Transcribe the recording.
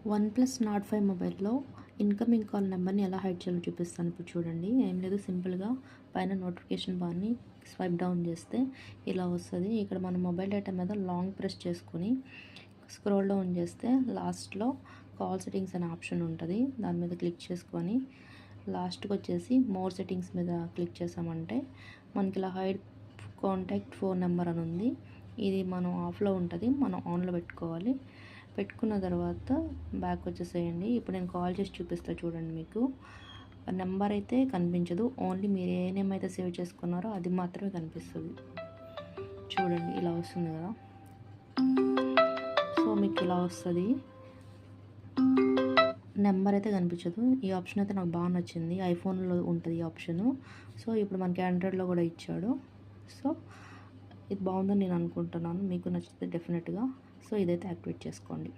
OnePlus Nord 5 మొబైల్‌లో incoming call నెంబర్‌ని ఎలా హైడ్ చేయాలో చూపిస్తాను. ఇప్పుడు చూడండి. ఏం లేదు, సింపుల్‌గా పైన నోటిఫికేషన్ బార్‌ని స్వైప్ డౌన్ చేస్తే ఇలా వస్తది. ఇక్కడ మన మొబైల్ డేటా మీద లాంగ్ ప్రెస్ చేసుకొని స్క్రోల్ డౌన్ చేస్తే లాస్ట్‌లో కాల్ సెట్టింగ్స్ అనే ఆప్షన్ ఉంటది. దాని మీద క్లిక్ చేసుకొని లాస్ట్‌కొచ్చేసి మోర్ సెట్టింగ్స్ మీద క్లిక్ చేసామంటే మనకి ఇలా హైడ్ కాంటాక్ట్ ఫోన్ నెంబర్ అని ఉంది. ఇది మనం ఆఫ్‌లో ఉంటది. మనం ఆన్‌లో పెట్టుకోవాలి. పెట్టుకున్న తర్వాత బ్యాక్ వచ్చేసేయండి. ఇప్పుడు నేను కాల్ చేసి చూపిస్తా చూడండి. మీకు నెంబర్ అయితే కనిపించదు. ఓన్లీ మీరు ఏ నేమ్ అయితే సేవ్ చేసుకున్నారో అది మాత్రమే కనిపిస్తుంది. చూడండి, ఇలా వస్తుంది కదా. సో మీకు ఇలా వస్తుంది, నెంబర్ అయితే కనిపించదు. ఈ ఆప్షన్ అయితే నాకు బాగా నచ్చింది. ఐఫోన్లో ఉంటుంది ఈ ఆప్షను. సో ఇప్పుడు మనకి ఆండ్రాయిడ్లో కూడా ఇచ్చాడు. సో ఇది బాగుందని నేను అనుకుంటున్నాను. మీకు నచ్చితే డెఫినెట్గా సో ఇదైతే యాక్టివేట్ చేసుకోండి.